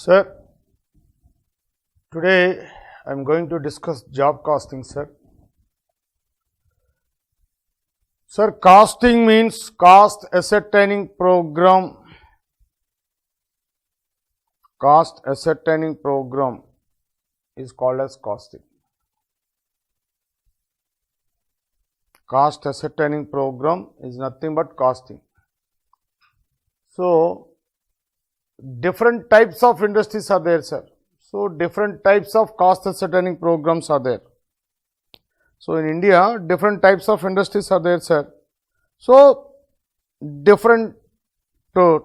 Sir, today I am going to discuss job costing, sir. Sir, costing means cost ascertaining program. Cost ascertaining program is called as costing. Cost ascertaining program is nothing but costing. So, different types of industries are there, sir. So, different types of cost ascertaining programs are there. So, in India, different types of industries are there, sir. So, different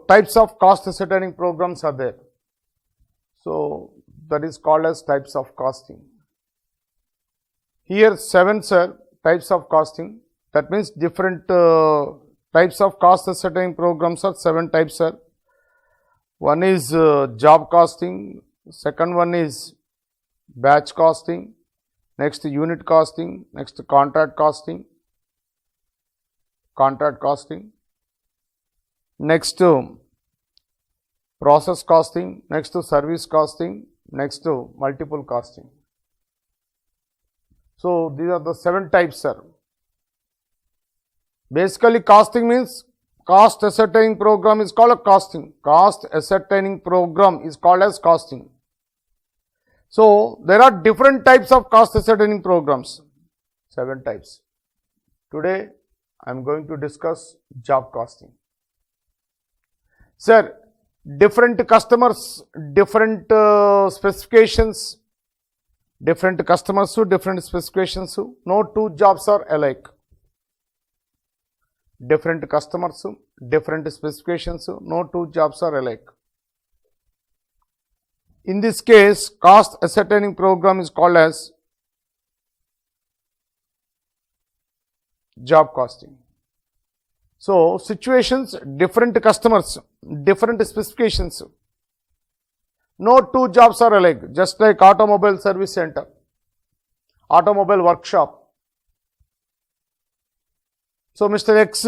types of cost ascertaining programs are there. So, that is called as types of costing. Here 7, sir, types of costing. That means different types of cost ascertaining programs are 7 types, sir. One is job costing, second one is batch costing, next unit costing, next contract costing, next process costing, next service costing, next multiple costing. So, these are the 7 types, sir. Basically, costing means cost ascertaining program is called a costing. Cost ascertaining program is called as costing. So, there are different types of cost ascertaining programs, 7 types. Today, I am going to discuss job costing. Sir, different customers, different specifications, different customers to different specifications, no two jobs are alike. Different customers, different specifications, no two jobs are alike. In this case, cost ascertaining program is called as job costing. So, situations, different customers, different specifications, no two jobs are alike, just like automobile service center, automobile workshop. So, Mr. X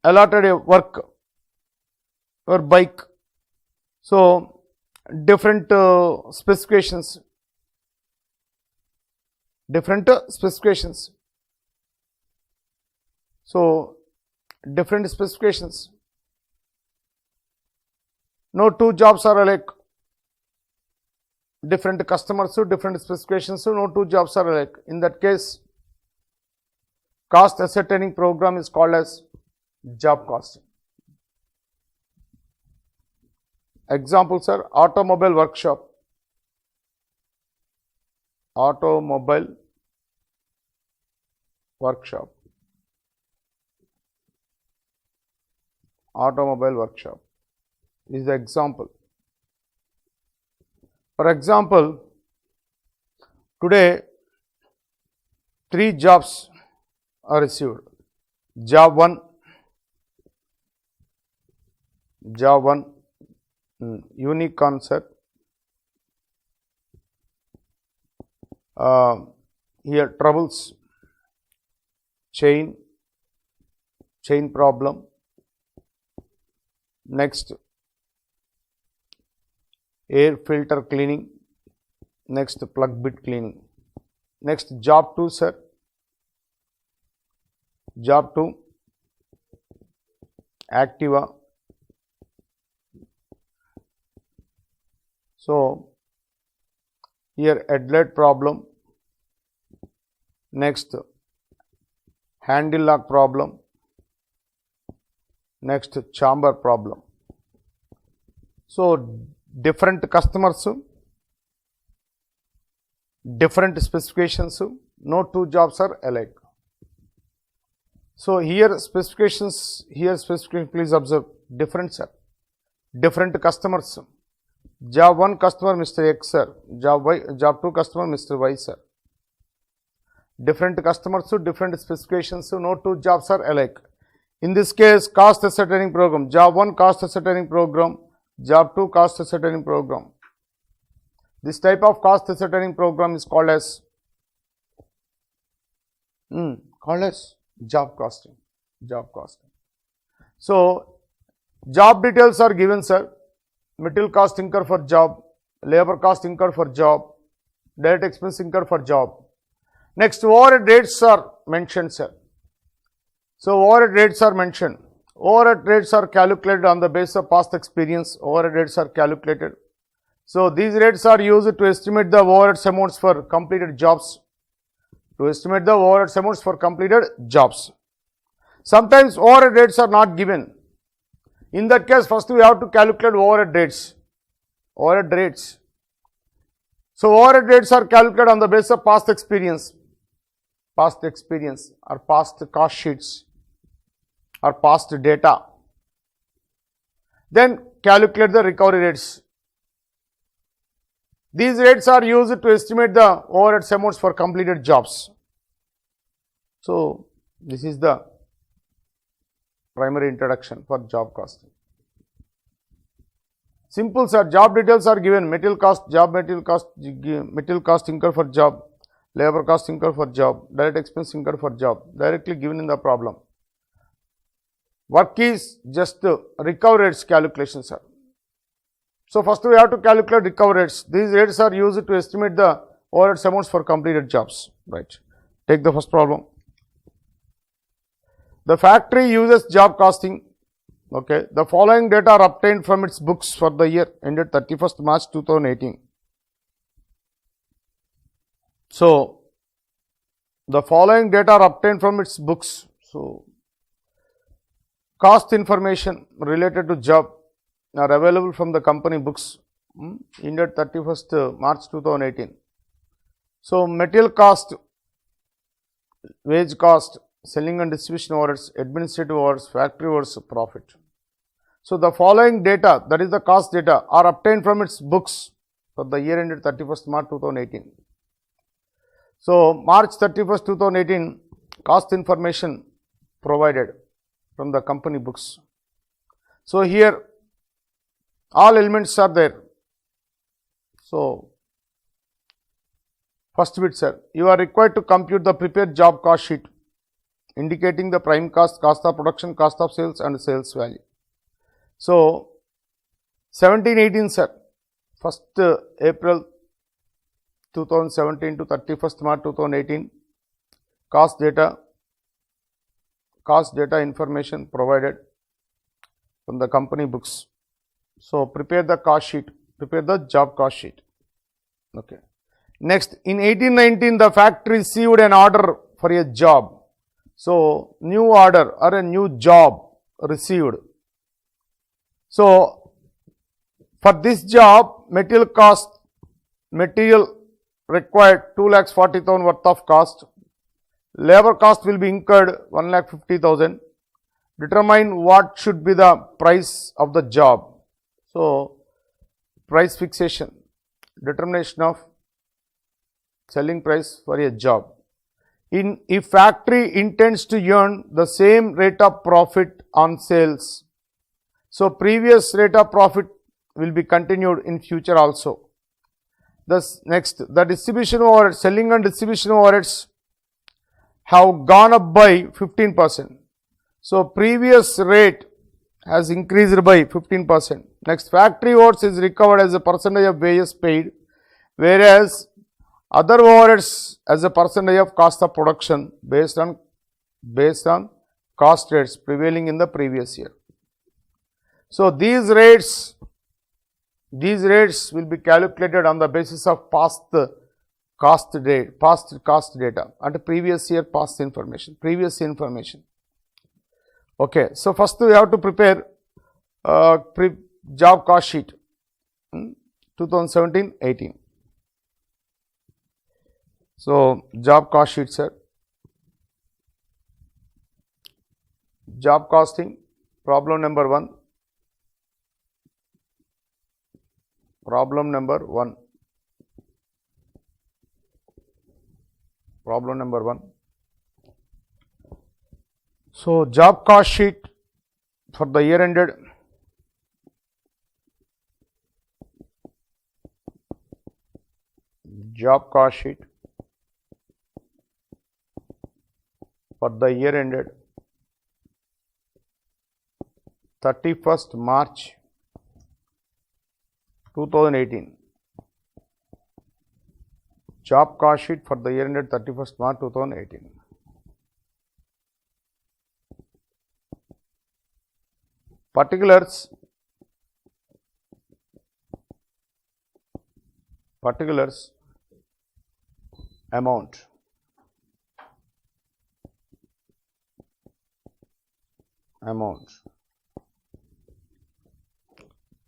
allotted a work or bike. So, different specifications, So, different specifications. No two jobs are alike. Different customers to different specifications, so no two jobs are alike. In that case, cost ascertaining program is called as job costing. Examples are automobile workshop, automobile workshop, is the example. For example, today 3 jobs are received. Job 1, unique concept. Here troubles, chain problem. Next, air filter cleaning. Next, plug bit cleaning. Next, job 2, sir. Job 2, Activa. So, here headlight problem. Next, handle lock problem. Next, chamber problem. So, different customers, different specifications, no two jobs are alike. So, here specifications, please observe, different, sir. Different customers. Job 1 customer Mr. X, sir. Job 2 customer Mr. Y, sir. Different customers to different specifications, so no two jobs are alike. In this case, cost ascertaining program. Job 1 cost ascertaining program, Job 2 cost ascertaining program. This type of cost ascertaining program is called as job costing. So, job details are given, sir. material cost incurred for job, labor cost incurred for job, direct expense incurred for job. Next, overhead rates are mentioned, sir. So, overhead rates are mentioned. Overhead rates are calculated on the basis of past experience. Overhead rates are calculated. So, these rates are used to estimate the overhead amounts for completed jobs. Sometimes overhead rates are not given. In that case, first we have to calculate overhead rates. So, overhead rates are calculated on the basis of past experience or past cost sheets or past data. Then calculate the recovery rates. These rates are used to estimate the overhead amounts for completed jobs. So, this is the primary introduction for job costing. Simple, sir. Job details are given. Material cost, material cost incurred for job, labor cost incurred for job, direct expense incurred for job, directly given in the problem. Work is just recovery rates calculation, sir. So, first we have to calculate recovery rates. These rates are used to estimate the overhead amounts for completed jobs. Right. Take the first problem. The factory uses job costing. Okay. The following data are obtained from its books for the year ended 31st March 2018. So, the following data are obtained from its books. So, cost information related to job are available from the company books ended 31st March 2018. So, material cost, wage cost, selling and distribution overheads, administrative overheads, factory overheads, profit. So, the following data, that is the cost data, are obtained from its books for the year ended 31st March 2018. So, March 31st 2018, cost information provided from the company books. So, here all elements are there. So, first bit, sir, you are required to compute the prepared job cost sheet indicating the prime cost, cost of production, cost of sales and sales value. So, 1718, sir, 1st April 2017 to 31st March 2018, cost data information provided from the company books. So, prepare the cost sheet, prepare the job cost sheet. Okay. Next, in 1819, the factory received an order for a job. So, new order or a new job received. So, for this job, material required 2,40,000 worth of cost. Labor cost will be incurred 1,50,000. Determine what should be the price of the job. So, price fixation, determination of selling price for a job. If factory intends to earn the same rate of profit on sales, so previous rate of profit will be continued in future also. Thus, next, the distribution overheads, selling and distribution overheads have gone up by 15%. So, previous rate has increased by 15%. Next, factory overheads is recovered as a percentage of wages paid, whereas other overheads as a percentage of cost of production based on cost rates prevailing in the previous year. So, these rates will be calculated on the basis of past cost data and previous year previous information. Okay. So, first we have to prepare job cost sheet 2017-18. So, job cost sheet, sir. Job costing, problem number 1. Problem number 1. So, job cost sheet for the year ended job cost sheet for the year ended 31st March 2018. Job cost sheet for the year ended 31st March 2018. Particulars amount.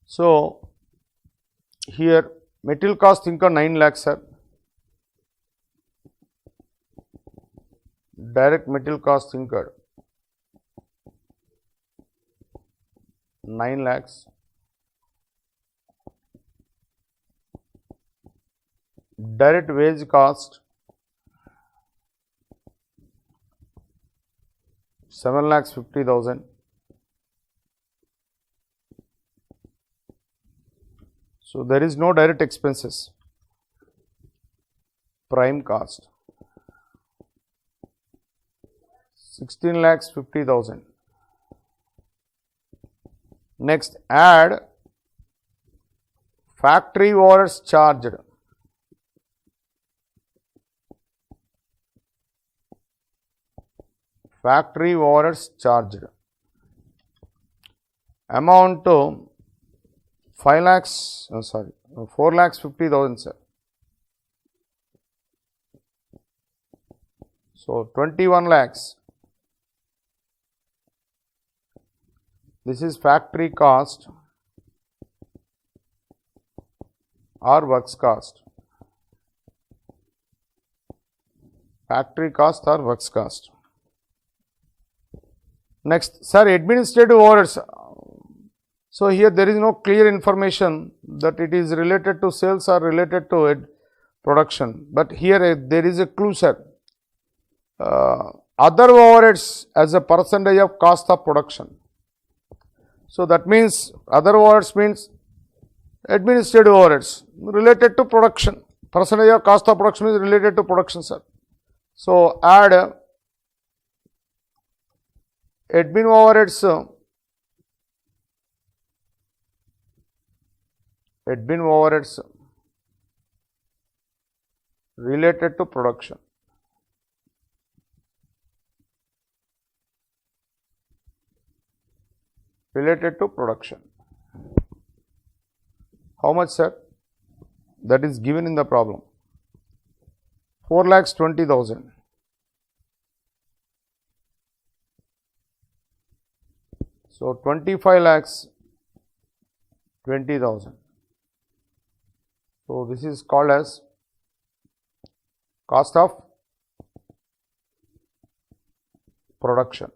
So here material cost incurred 9 lakhs, sir. Direct material cost incurred 9 lakhs. Direct wage cost 7,50,000. So there is no direct expenses. Prime cost 16,50,000. Next, add factory overheads charged. Factory overheads charged. Amount to 4,50,000, sir. So 21 lakhs. This is factory cost or works cost. Factory cost or works cost. Next, sir, administrative overheads. So here there is no clear information that it is related to sales or related to production, but here there is a clue, sir. Other overheads as a percentage of cost of production. So that means other overheads means administrative overheads related to production. Percentage of cost of production is related to production, sir. So add admin overheads. Admin overheads related to production. Related to production. How much, sir? That is given in the problem. 4,20,000. So 25,20,000. So this is called as cost of production.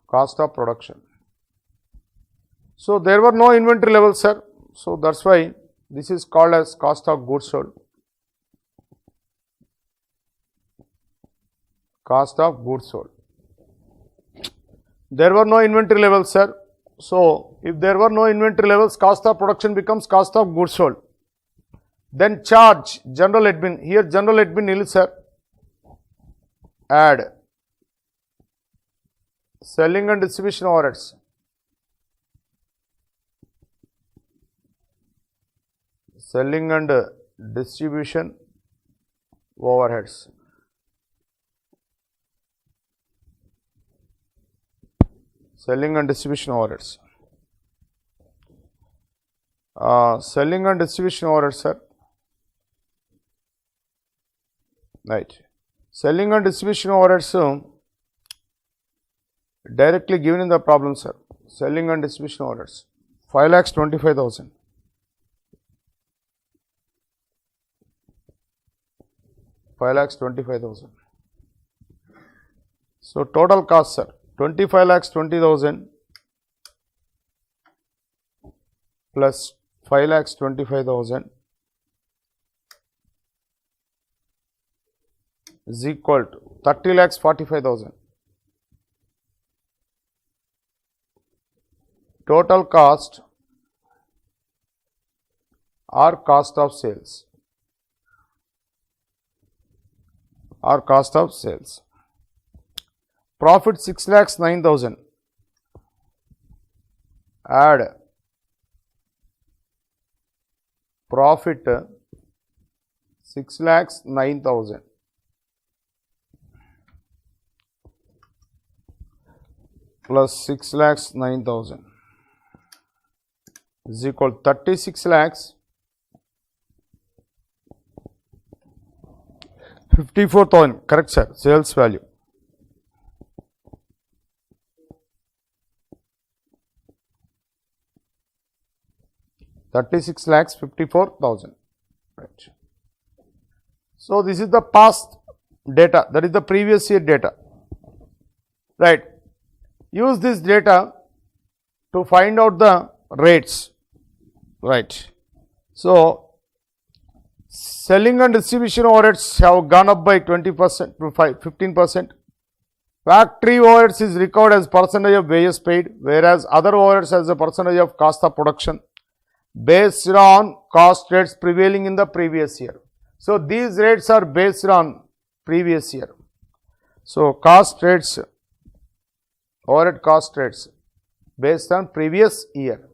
Cost of production. So there were no inventory levels, sir. So that's why this is called as cost of goods sold. Cost of goods sold. There were no inventory levels, sir. So if there were no inventory levels, cost of production becomes cost of goods sold. Then charge general admin. Here general admin nil, sir. Add selling and distribution overheads. Selling and distribution overheads. Selling and distribution overheads. Selling and distribution overheads, sir. Right. Selling and distribution overheads directly given in the problem, sir. Selling and distribution overheads 5,25,000. 5,25,000. So total cost, sir, 25,20,000 plus 5,25,000 is equal to 30,45,000. Total cost or cost of sales. Or cost of sales. Profit 6,09,000. add profit 6,09,000 plus 6,09,000 is equal to 36 lakhs 54,000. Correct, sir. Sales value. $36 lakhs 54,000. Right. So this is the past data, that is the previous year data. Right. Use this data to find out the rates. Right. So selling and distribution overheads have gone up by 20% to 15%. Factory overheads is recovered as percentage of wages paid, whereas other overheads as a percentage of cost of production based on cost rates prevailing in the previous year. So these rates are based on previous year. So cost rates, overhead cost rates based on previous year.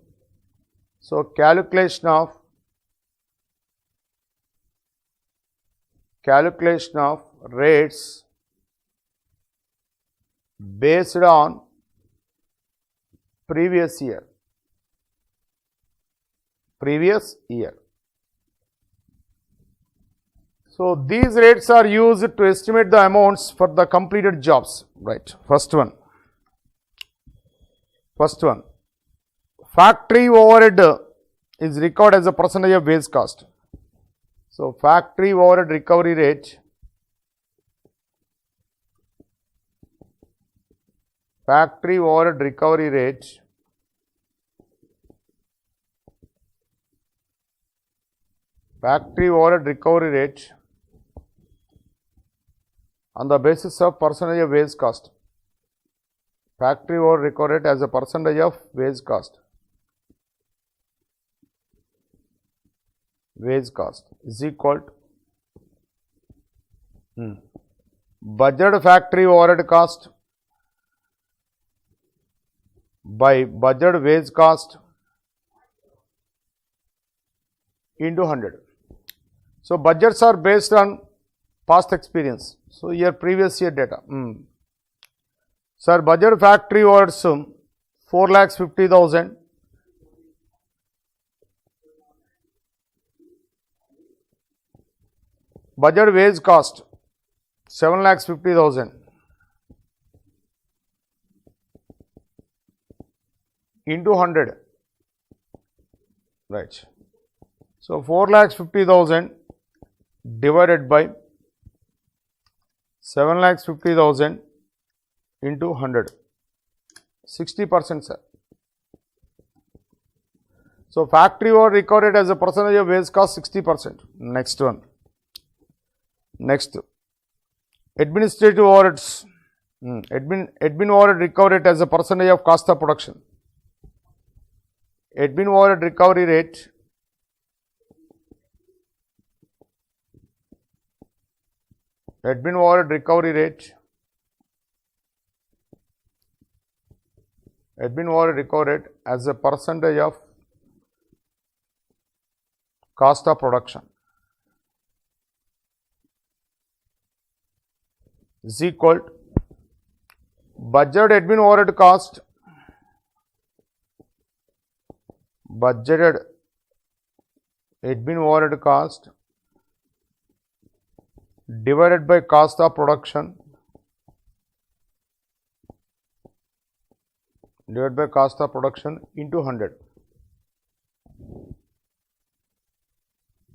So calculation of rates based on previous year. So these rates are used to estimate the amounts for the completed jobs. Right. First one. Factory overhead is recorded as a percentage of wage cost. So factory overhead recovery rate, on the basis of percentage of wage cost. Factory overhead recovery rate as a percentage of wage cost. Is equal to budget factory overhead cost by budget wage cost into 100. So budgets are based on past experience. So here previous year data. Sir, budget factory overheads 4,50,000. Budget wage cost 7,50,000 into 100. Right. So 4,50,000 divided by 7,50,000 into 100. 60%, sir. So factory overhead recorded as a percentage of wage cost 60%. Next one. Administrative overheads. Admin overhead recovered as a percentage of cost of production. Admin overhead recovery rate as a percentage of cost of production is equal to budget admin overhead cost divided by cost of production into 100.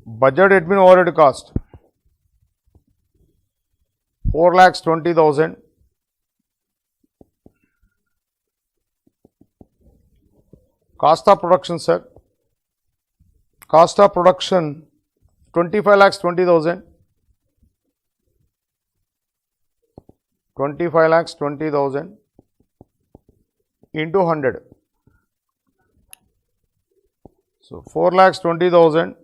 Budget admin overhead cost 4,20,000 cost of production, sir. Cost of production 25,20,000 into 100. So 4,20,000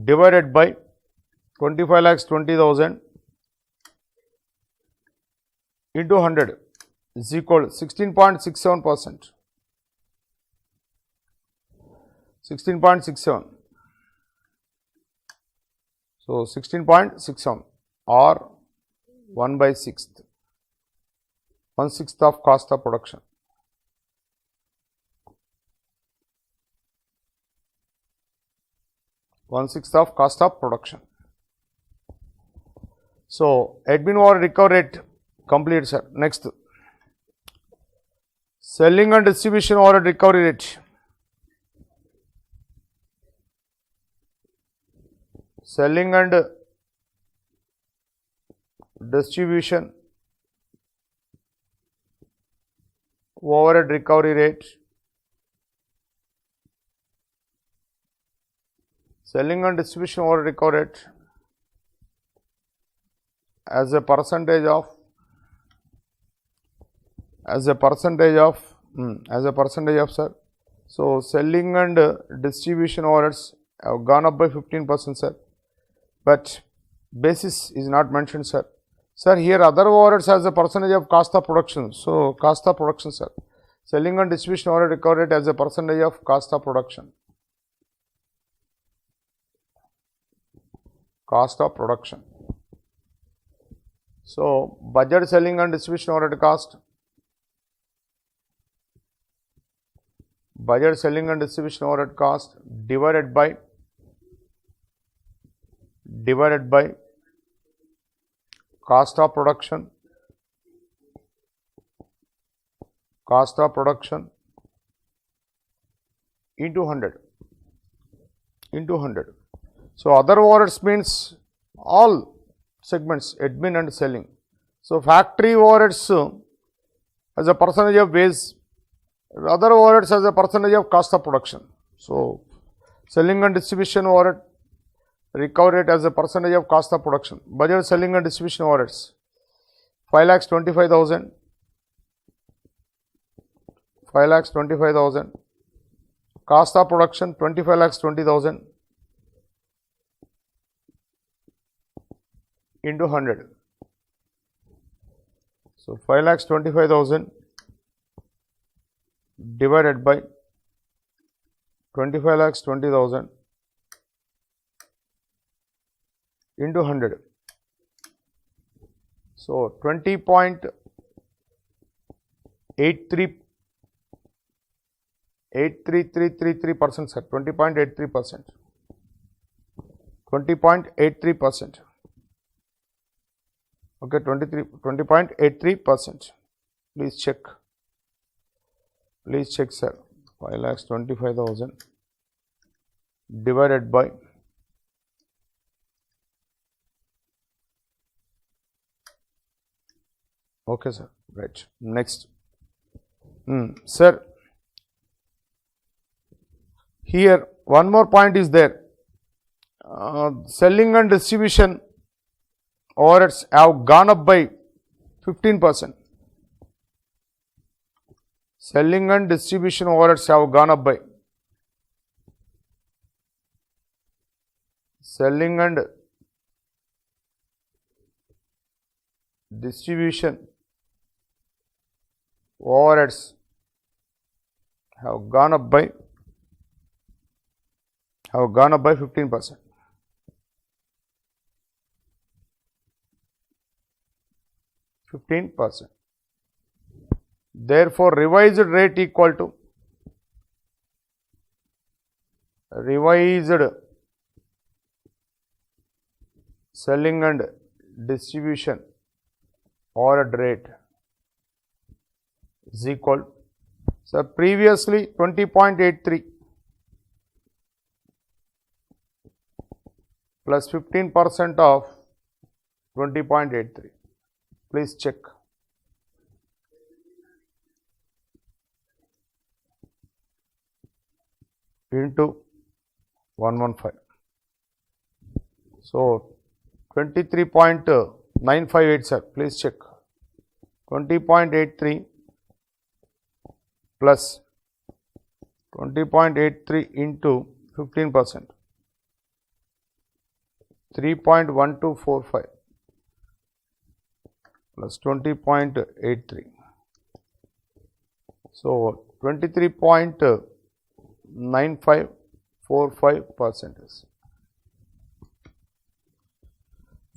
divided by 25,20,000 into 100 is equal to 16.67%. 16.67. So 16.67 or 1/6, 1/6 of cost of production. Of cost of production. So admin overhead recovery rate complete, sir. Next, selling and distribution overhead recovery rate. Selling and distribution overhead recovery rate. Selling and distribution overhead recovery rate as a percentage of sir. So selling and distribution overheads have gone up by 15%, sir, but basis is not mentioned, sir. Sir, here other overheads as a percentage of cost of production. So cost of production, sir. Selling and distribution overhead recovery rate as a percentage of cost of production. Cost of production. So budget selling and distribution overhead cost. Budget selling and distribution overhead cost divided by cost of production. Cost of production into 100. So other overheads means all segments, admin and selling. So factory overheads as a percentage of base, other overheads as a percentage of cost of production. So selling and distribution overhead recovery rate as a percentage of cost of production. Budget selling and distribution overheads 5,25,000. 5,25,000. Cost of production 25,20,000 into 100. So 5,25,000 divided by 25,20,000 into 100. So 20.8333%, sir. 20.83%. 20.83%. Okay, 20.83%. Please check. Please check, sir. 5,25,000 divided by okay, sir. Right. Next, sir. Here one more point is there. Selling and distribution overheads have gone up by 15%. Selling and distribution overheads have gone up by selling and distribution overheads have gone up by 15%. 15%. Therefore, revised rate equal to revised selling and distribution overhead rate is equal. So previously 20.83 plus 15% of 20.83. Please check. Into 115. So 23.958, sir. Please check. 20.83 plus 20.83 into 15%. 3.1245 plus 20.83. So 23.95 4-5%.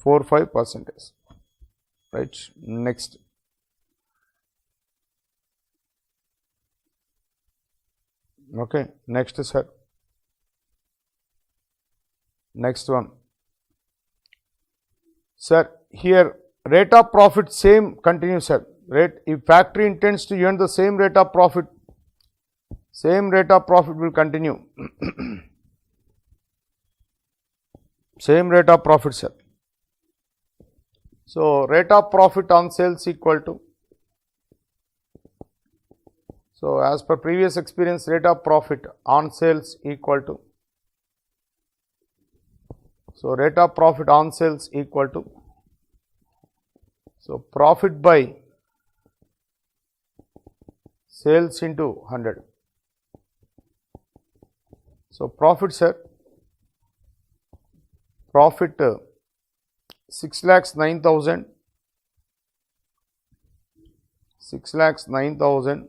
4-5%. Right. Next. Okay. Next, sir. Next one. Sir, here rate of profit same continues, sir. Rate, if factory intends to earn the same rate of profit will continue. Same rate of profit, sir. So, rate of profit on sales equal to, so as per previous experience, rate of profit on sales equal to, so rate of profit on sales equal to, so profit by sales into 100. So, profit, sir, profit 6,09,000, 6,09,000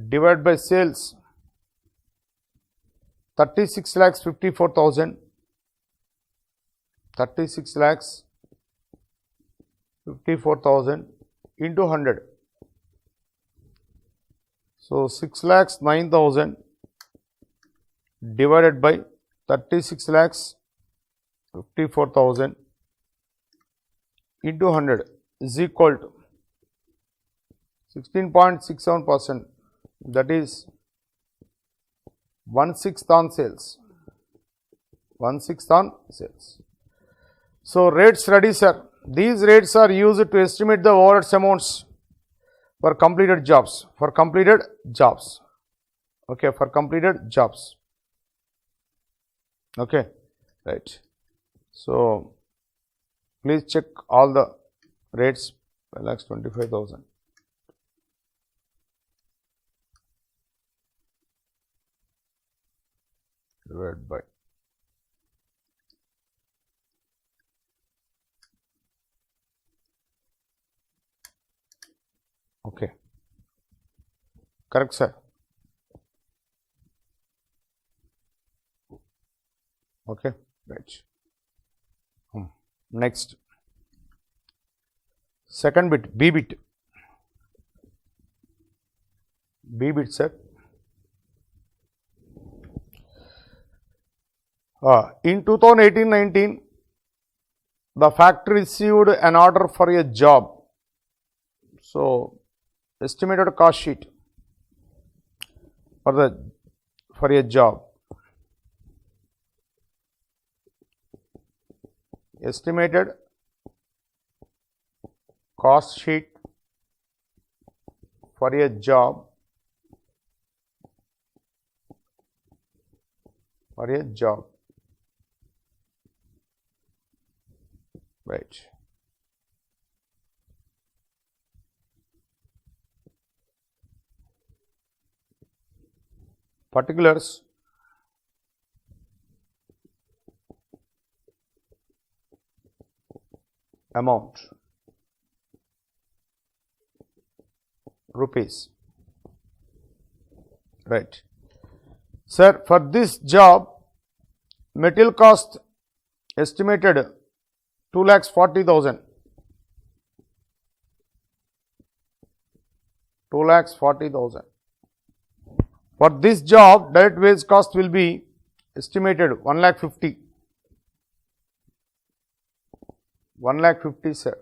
divided by sales 36,54,000, 36,54,000 into 100. So, 6,09,000 divided by 36,54,000 into 100 is equal to 16.67%, that is 1/6 on sales, 1/6 on sales. So, rates ready, sir. These rates are used to estimate the overheads amounts for completed jobs, okay, for completed jobs, okay, right. So, please check all the rates, 5,25,000. Divided by okay, correct, sir. Okay, right. Next, second bit, B bit. B bit, sir. In 2018-19, the factory received an order for a job. So, estimated cost sheet for a job. Estimated cost sheet for a job, right. Particulars, amount, rupees, right. Sir, for this job, material cost estimated 2,40,000, 2,40,000. For this job, direct wage cost will be estimated 1,50,000, 1,50,000, sir.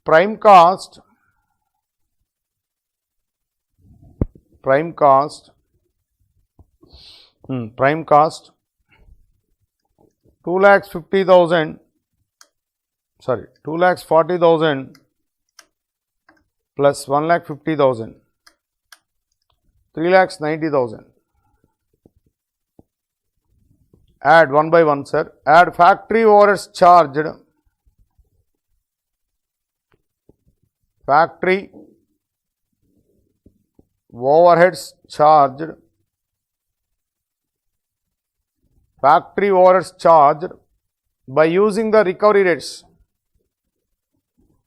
Prime cost 2,50,000, sorry, 2,40,000 plus 1,50,000, 3,90,000. Add one by one, sir. Add factory overheads charged, factory overheads charged by using the recovery rates.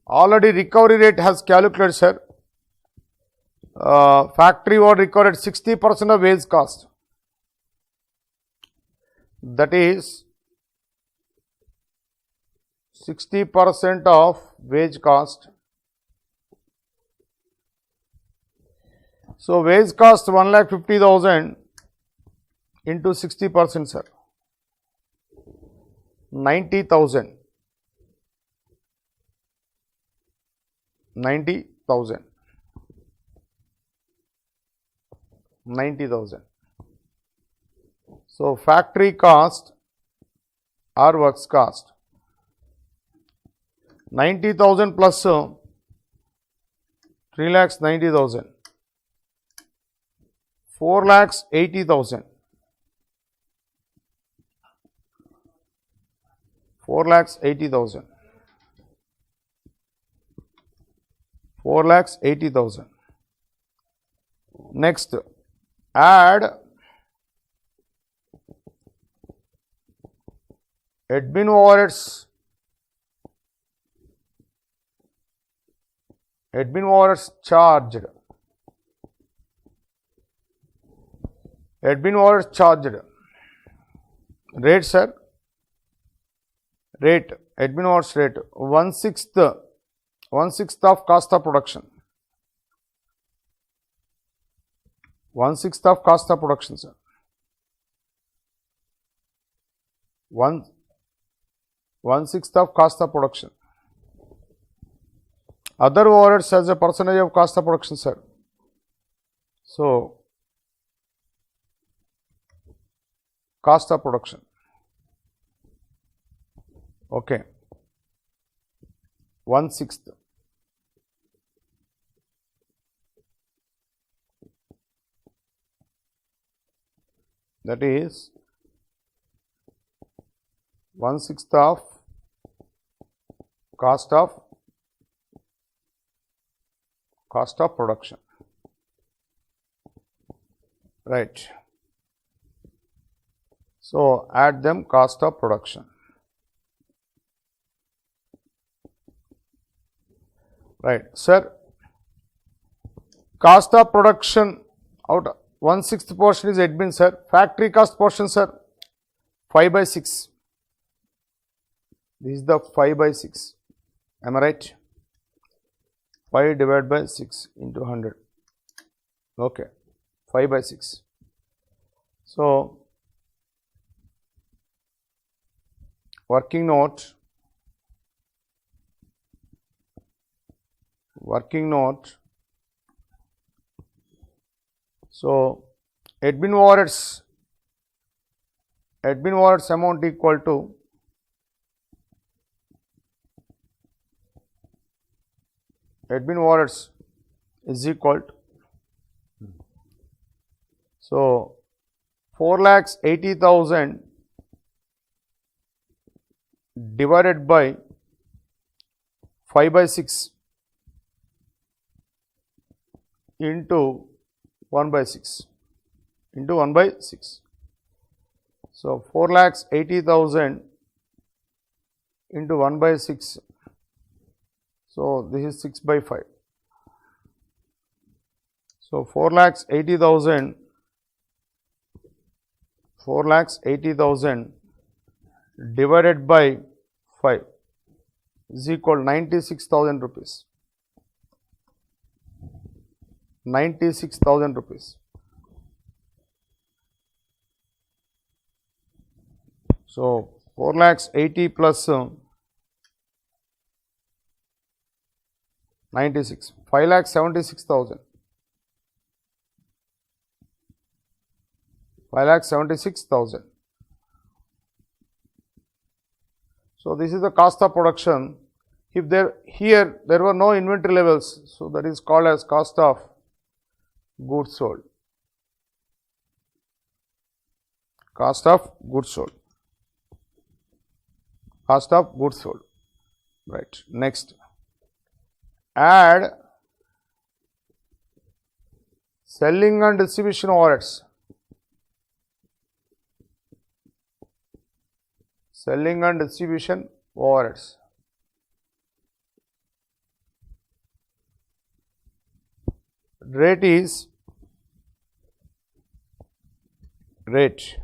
Already recovery rate has calculated, sir. factory would record 60% of wage cost. That is 60% of wage cost. So, wage cost 1,50,000 into 60%, sir, 90,000. 90,000. 90,000. So, factory cost or works cost 90,000 plus 3,90,000, 4,80,000, 4,80,000, 4,80,000. Next, add admin overheads, charged, admin overheads charged, rate, sir, rate, admin overheads rate, 1/6 of cost of production, 1/6 of cost of production, sir, 1/6 of cost of production. Other overheads as a percentage of cost of production, sir. So, cost of production, okay, 1/6. That is 1/6 of cost of production, right. So, add them cost of production, right. Sir, cost of production out 1/6 portion is admin, sir. Factory cost portion, sir, 5/6. This is the 5/6. Am I right? 5 divided by 6 into 100. Okay, 5/6. So, working note, so admin overheads amount equal to admin overheads is equal to, so 4,80,000 divided by 5/6 into 1/6 into 1/6. So, 4,80,000 into 1/6. So, this is 6/5. So, 4,80,000 divided by 5 is equal 96,000 rupees. 96,000 rupees. So, 4,80,000 plus 96, 5,76,000. 5,76,000. So, this is the cost of production. If there were no inventory levels, so that is called as cost of goods sold. Cost of goods sold. Cost of goods sold. Right. Next, add selling and distribution overheads. Selling and distribution overheads. rate is rate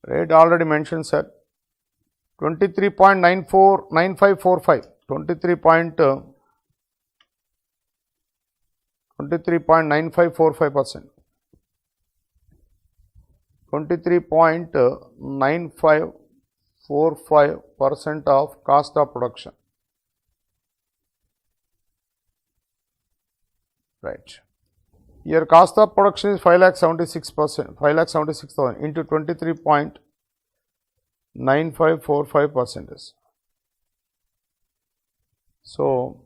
already mentioned, sir. 23.9545, 23.9545%, 23.9545% of cost of production. Right. Here cost of production is 5,76%, 5,76,000 into 23.9545%. So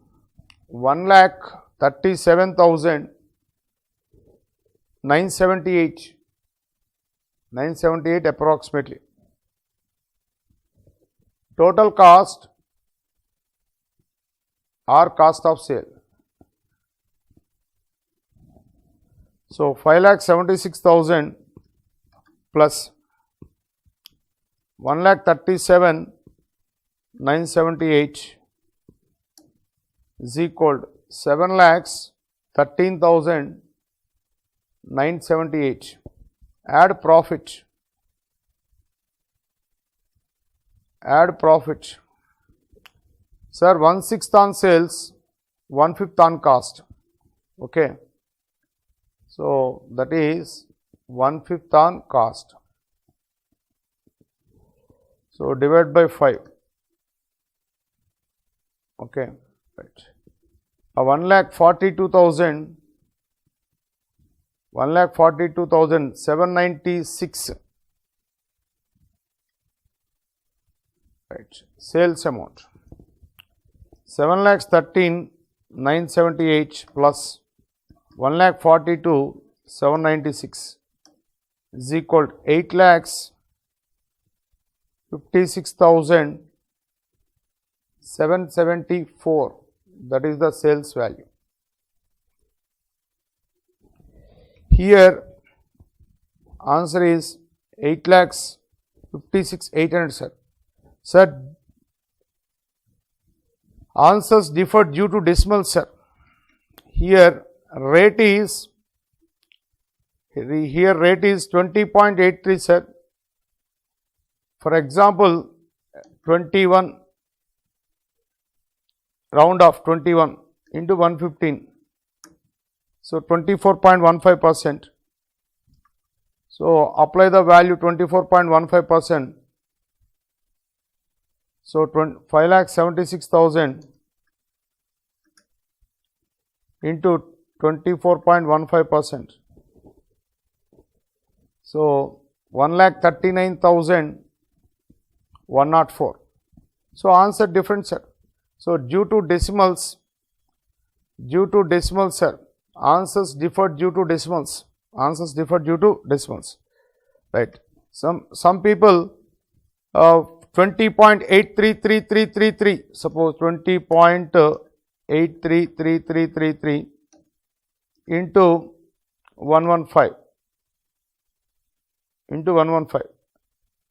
1,37,978, 978 approximately. Total cost or cost of sale. So 5,76,000 plus 1,37,978 is equal to 7,13,978. Add profit. Add profit. Sir, 1/6 on sales, 1/5 on cost. Okay. So that is 1/5 on cost. So divide by 5. Okay, right. 1,42,000, 1,42,796. Right. Sales amount 7,13,978 plus 1,42,796 is equal to 8,56,774. That is the sales value. Here answer is 8,56,800, sir. Sir, answers differ due to decimals, sir. Here rate is 20.83, sir. For example, 21, round off 21 into 115, so 24.15%. So apply the value 24.15%. So 5,76,000 into 24.15%. So 1,39,104. So answer different, sir. So due to decimals, sir, answers differ due to decimals. Answers differ due to decimals. Right. Some people 20.833333, suppose 20.833333 into 115 into 115.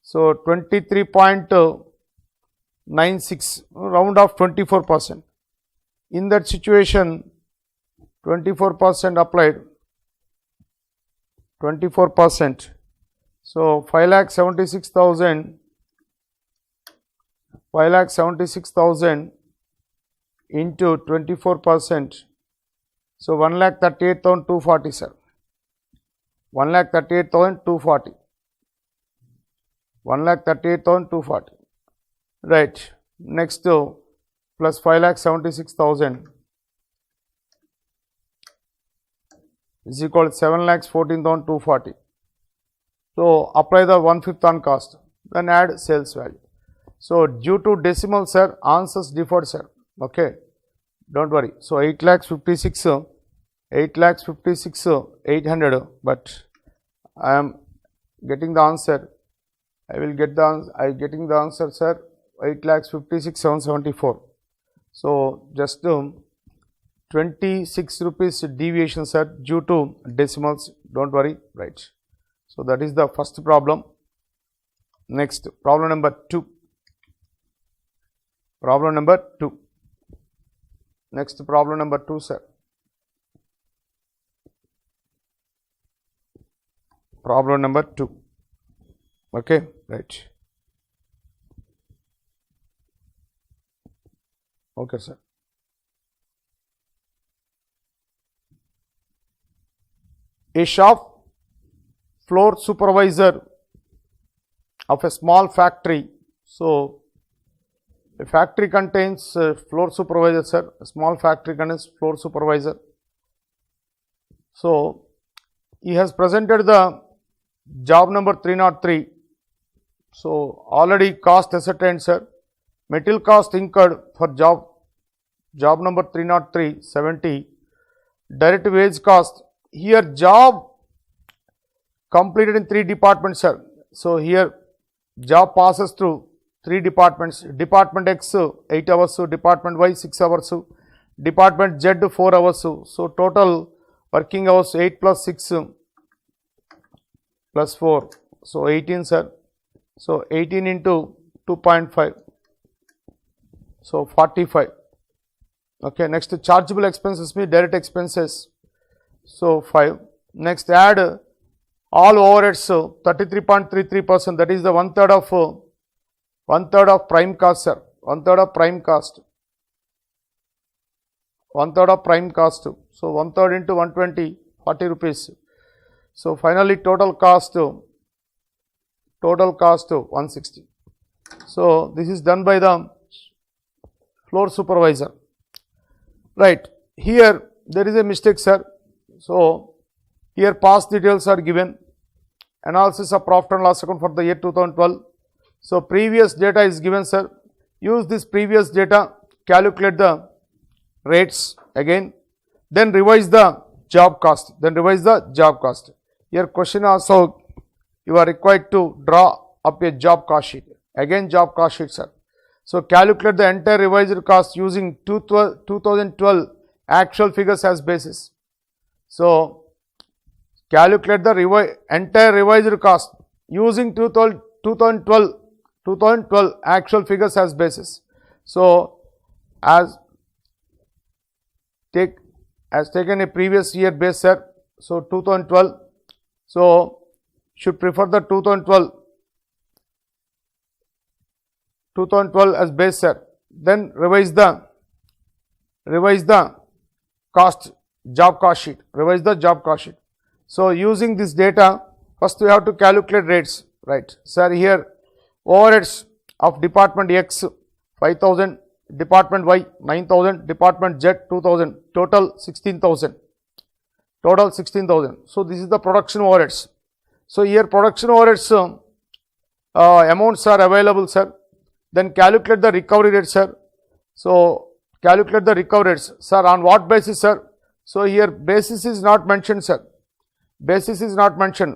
So 23.96, round off 24%. In that situation, 24% applied, 24%. So 5,76,000 into 24%. So 1,38,240, sir. 1,38,240. 1,38,240. Right. Next plus 5,76,000 is equal to 7,14,240. So apply the 1/5 on cost, then add sales value. So due to decimal, sir, answers differed, sir. Okay, don't worry. So 8,56,800, but I am getting the answer. I will get the answer. I getting the answer, sir. 8,56,774. So just 26 rupees deviation, sir, due to decimals. Don't worry, right? So that is the first problem. Next, problem number 2. Problem number 2. Next, problem number 2, sir. Problem number 2. Okay, right. Okay, sir. A shop floor supervisor of a small factory. So, a factory contains floor supervisor, sir. A small factory contains floor supervisor. So, he has presented the job number 303. So, already cost ascertained, sir. Material cost incurred for job number 303, 70. Direct wage cost. Here job completed in 3 departments, sir. So, here job passes through 3 departments. Department X 8 hours, Department Y 6 hours, Department Z 4 hours. So, total working hours 8 plus 6 plus 4. So, 18, sir. So, 18 into 2.5. So, 45. Okay, next chargeable expenses means direct expenses. So, 5. Next add all overheads 33.33%, that is the 1/3 of prime cost, sir. 1/3 of prime cost. 1/3 of prime cost. So, 1/3 into 120, 40 rupees. So, finally total cost 160. So, this is done by the floor supervisor. Right. Here there is a mistake, sir. So, here past details are given. Analysis of profit and loss account for the year 2012. So, previous data is given, sir. Use this previous data, calculate the rates again, then revise the job cost. Here question also, you are required to draw up a job cost sheet. Again job cost sheet, sir. So, calculate the entire revised cost using 2012 actual figures as basis. So, calculate the entire revised cost using 2012 actual figures as basis. So, as taken a previous year base, sir. So, 2012. So, should prefer the 2012 as base, sir. Then revise the job cost sheet. So, using this data, first we have to calculate rates, right? Sir, here overheads of Department X 5,000, Department Y 9,000, Department Z 2,000, total 16,000. So, this is the production overheads. So, here production overheads amounts are available, sir. Then calculate the recovery rate, sir. So, calculate the recovery rates, sir. On what basis, sir? So, here basis is not mentioned, sir.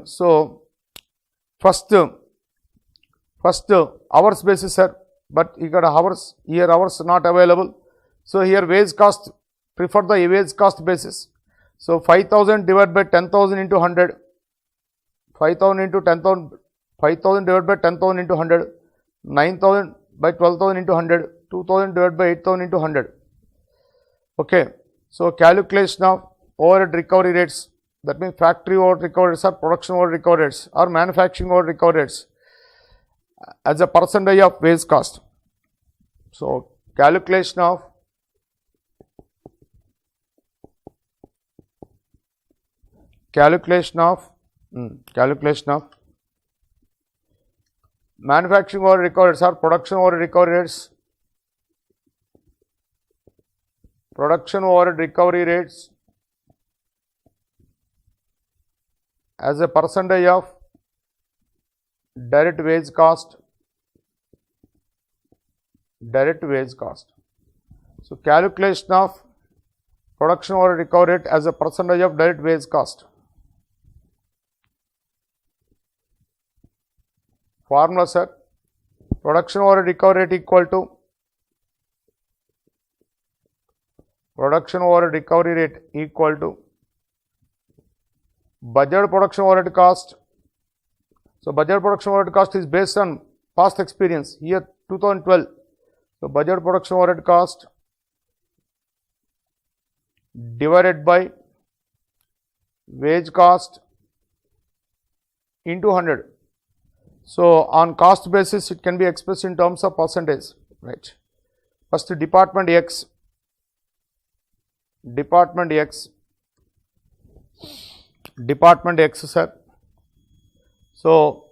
So, first hours basis, sir. But you got hours, here hours not available. So, here wage cost, prefer the wage cost basis. So, 5,000 divided by 10,000 into 100. 5,000 into 10,000, 5,000 divided by 10,000 into 100. 9,000 by 12,000 into 100. 2,000 divided by 8,000 into 100. Okay. So, calculation of overhead recovery rates, that means factory overhead recovery rates or production overhead recovery rates or manufacturing overhead recovery rates as a percentage of wage cost. So, calculation of manufacturing overhead recovery rates or production overhead recovery rates. As a percentage of direct wage cost. So, calculation of production overhead recovery rate as a percentage of direct wage cost. Formula, sir. Production overhead recovery rate equal to budget production overhead cost. So, budget production overhead cost is based on past experience, here 2012. So, budget production overhead cost divided by wage cost into 100. So, on cost basis it can be expressed in terms of percentage, right. First department X, sir. So,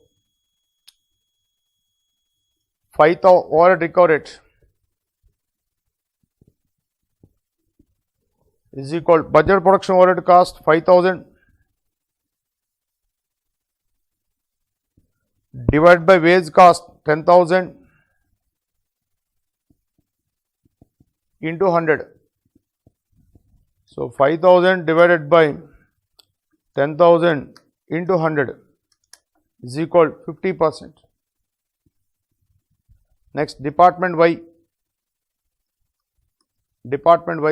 5,000 overhead recovery rate is equal to budget production overhead cost 5,000 divided by wage cost 10,000 into 100. So, 5,000 divided by 10,000 into 100 is equal to 50%. Next, department Y,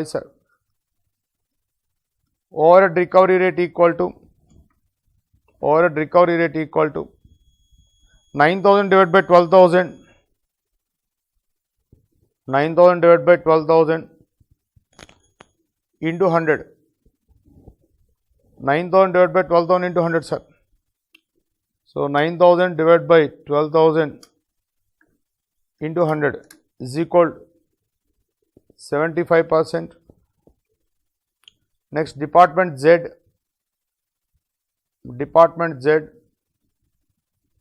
sir. Overhead recovery rate equal to 9,000 divided by 12,000, 9,000 divided by 12,000 into 100, 9,000 divided by 12,000 into 100, sir. So, 9,000 divided by 12,000 into 100 is equal to 75%. Next, department Z,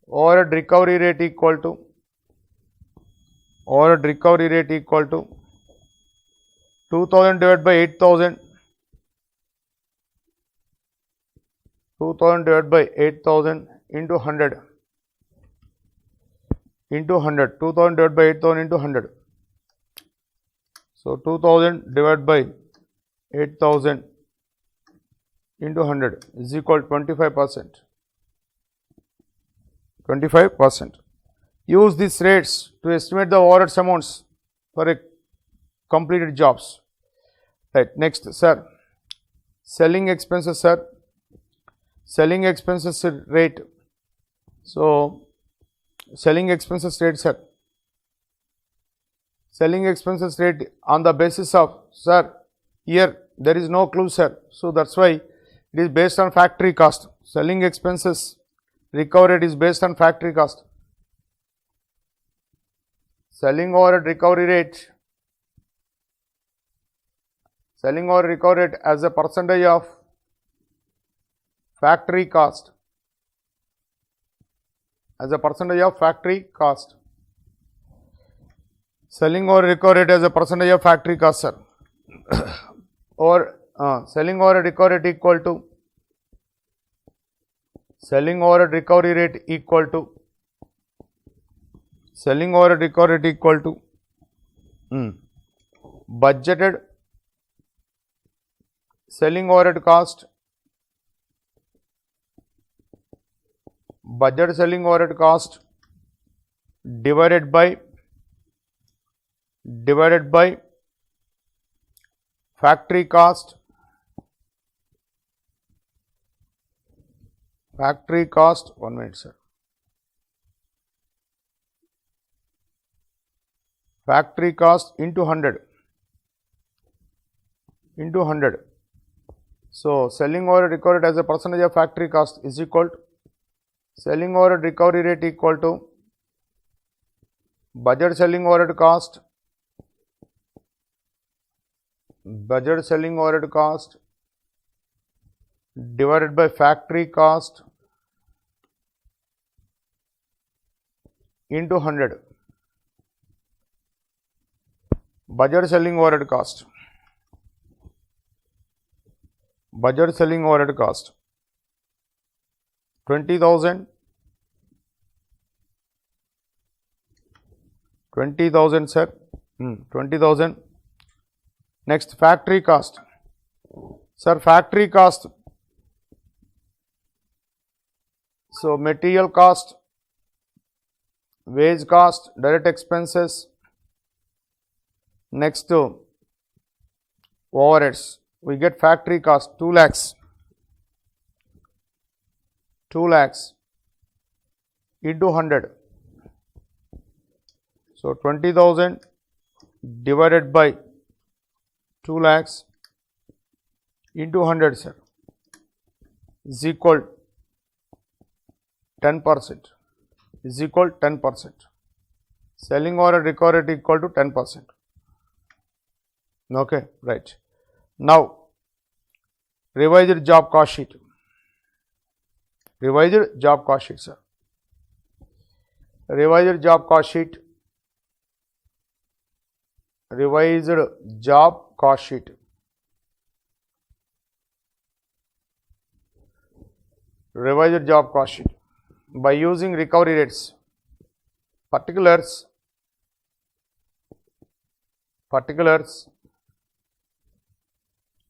overhead recovery rate equal to 2,000 divided by 8,000, 2,000 divided by 8,000 into 100, 2,000 divided by 8,000 into 100. So, 2,000 divided by 8,000 into 100 is equal to 25%. 25%. Use these rates to estimate the overhead amounts for a completed jobs. Right. Next, sir, selling expenses, sir. Selling expenses rate. So, selling expenses rate, sir. Selling expenses rate on the basis of, sir, here there is no clue, sir. So, that is why it is based on factory cost. Selling expenses recovery rate is based on factory cost. Selling overhead recovery rate, as a percentage of factory cost, selling overhead recovery rate as a percentage of factory cost, sir. Or selling overhead recovery rate equal to budgeted selling overhead cost, divided by factory cost, 1 minute, sir. Factory cost into 100. So, selling overhead recovered as a percentage of factory cost is equal to selling overhead recovery rate equal to budget selling overhead cost divided by factory cost into 100. Budget selling overhead cost 20,000 sir, 20,000. Next, factory cost, sir, factory cost. So, material cost, wage cost, direct expenses. Next to overheads, we get factory cost 2 lakhs into 100. So, 20,000 divided by 2 lakhs into 100, sir, is equal 10% is equal 10%. Selling overhead recovery rate equal to 10%. Okay, right. Now, revised job cost sheet. Revised job cost sheet, sir. Revised job cost sheet. Revised job cost sheet. Revised job cost sheet. By using recovery rates, particulars,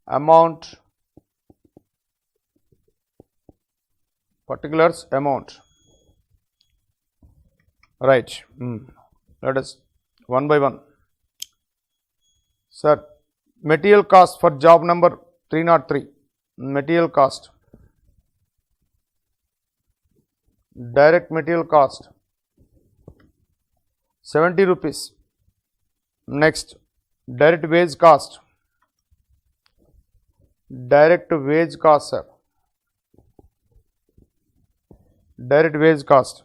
amount, right. Let us one by one. Sir, material cost for job number 303, material cost, direct material cost 70 rupees. Next, direct wage cost, sir, direct wage cost,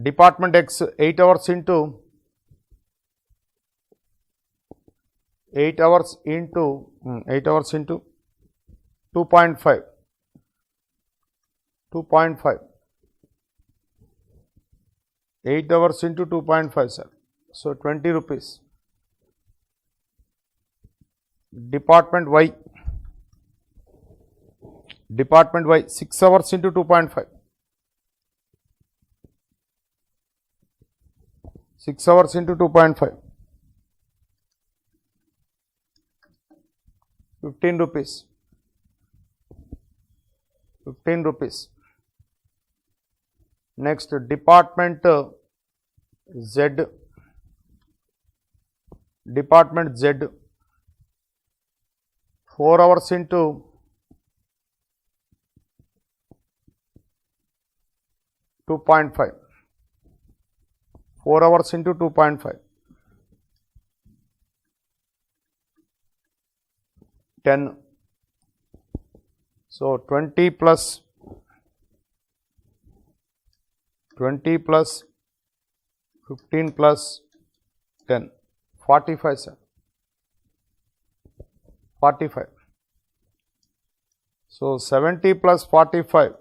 department X 8 hours into 2.5, 8 hours into 2.5, sir. So 20 rupees. Department Y 6 hours into 2.5, 6 hours into 2.5, 15 rupees, 15 rupees. Next, department Z, 4 hours into 2.5, 4 hours into 2.5, 10. So 20 plus 15 plus 10, 45, sir. 45. So 70 plus 45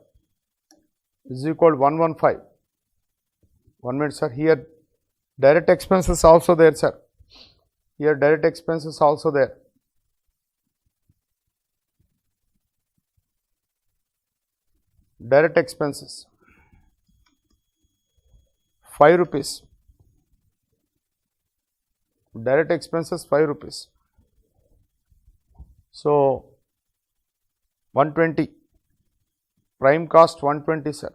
is equal to 115. 1 minute, sir. Here direct expenses also there, sir. Here direct expenses also there. Direct expenses 5 rupees. Direct expenses 5 rupees. So 120. Prime cost 120, sir.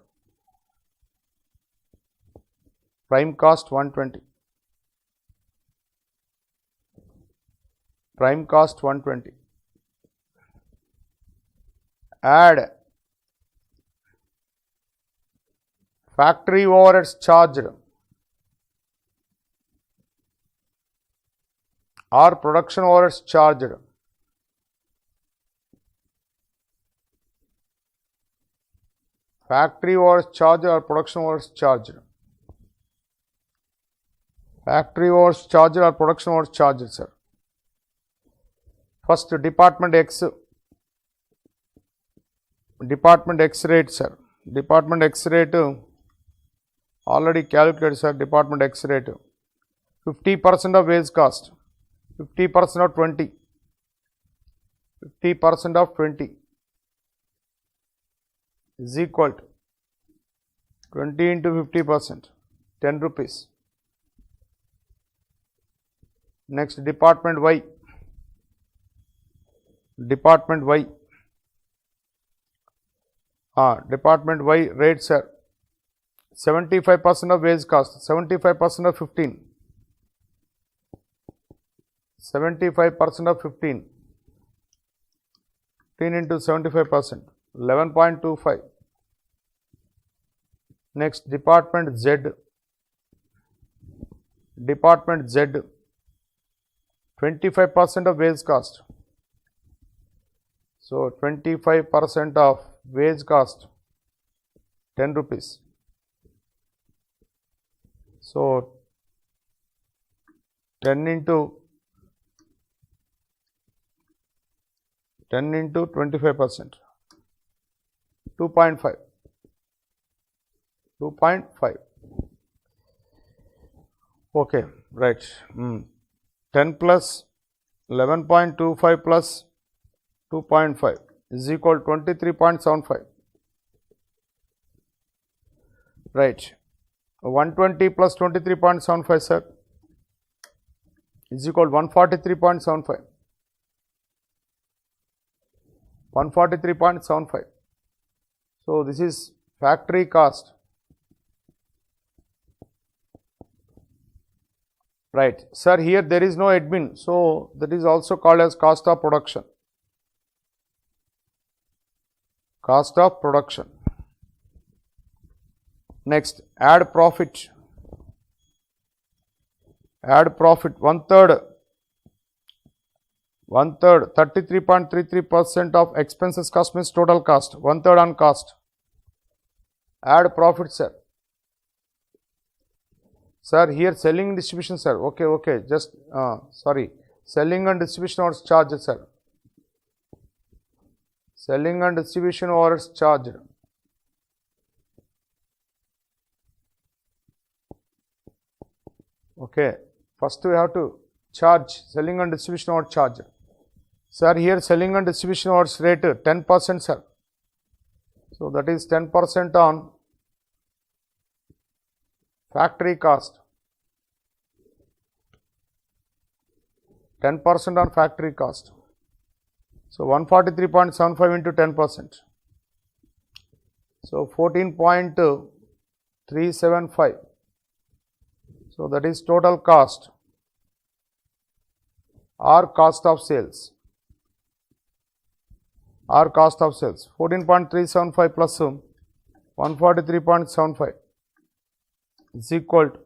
Prime cost 120. Prime cost 120. Add factory overheads charged or production overheads charged. Factory overheads charged or production overheads charged. Factory overheads charged or production overheads charged, sir. First, department X. Department X rate, sir. Department X rate already calculated, sir. Department X rate 50% of wage cost, 50% of 20, 50% of 20 is equal to 20 into 50%, 10 rupees. Next, department Y. Department Y. Department Y rate, sir. 75% of wage cost, 75% of 15. 75% of 15. 15 into 75%, 11.25. Next, department Z. Department Z. 25% of wage cost. So 25% of wage cost, 10 rupees. So 10 into 25%, 2.5. 2.5. Okay, right. 10 plus 11.25 plus 2.5 is equal to 23.75. Right. 120 plus 23.75, sir, is equal to 143.75. 143.75. So this is factory cost. Right. Sir, here there is no admin, so that is also called as cost of production. Cost of production. Next, add profit. Add profit, one third, 33.33% of expenses cost means total cost, one third on cost. Add profit, sir. Sir, here selling and distribution, sir. Okay, just sorry. Selling and distribution overheads charged, sir. Selling and distribution overheads charged. Okay, first we have to charge selling and distribution overhead charge. Sir, here selling and distribution overheads rate 10%, sir. So that is 10% on factory cost. 10% on factory cost. So 143.75 into 10%. So 14.375. So that is total cost or cost of sales. Or cost of sales. 14.375 plus 143.75 is equal to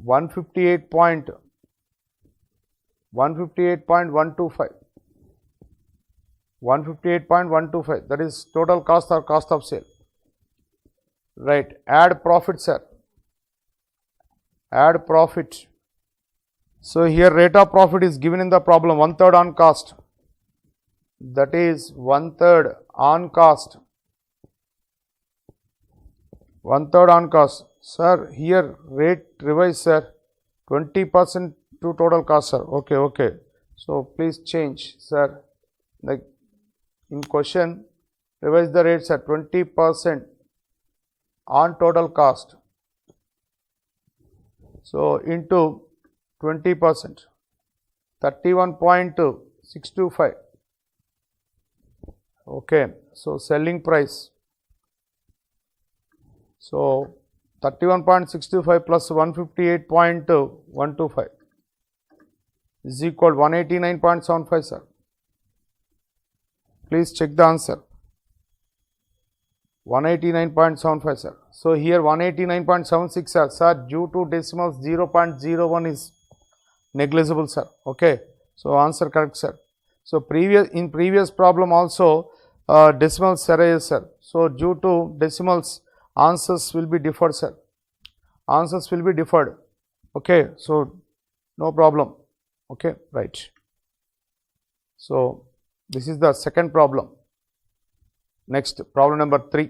158.125. 158.125, that is total cost or cost of sale. Right. Add profit, sir. Add profit. So here rate of profit is given in the problem, one third on cost. That is one third on cost. One third on cost. Sir, here rate revised, sir, 20% to total cost, sir. Okay. So please change, sir. Like in question, revise the rates at 20% on total cost. So into 20%, 31.625. Okay, so selling price. So 31.625 plus 158.125 is equal to 189.75, sir. Please check the answer. 189.75, sir. So here 189.76, sir, due to decimals 0.01 is negligible, sir. Okay, so answer correct, sir. So in previous problem also decimals arises, sir. So due to decimals answers will be deferred, sir. Answers will be deferred. Okay, so no problem. Okay, right. So this is the second problem. Next, problem number 3.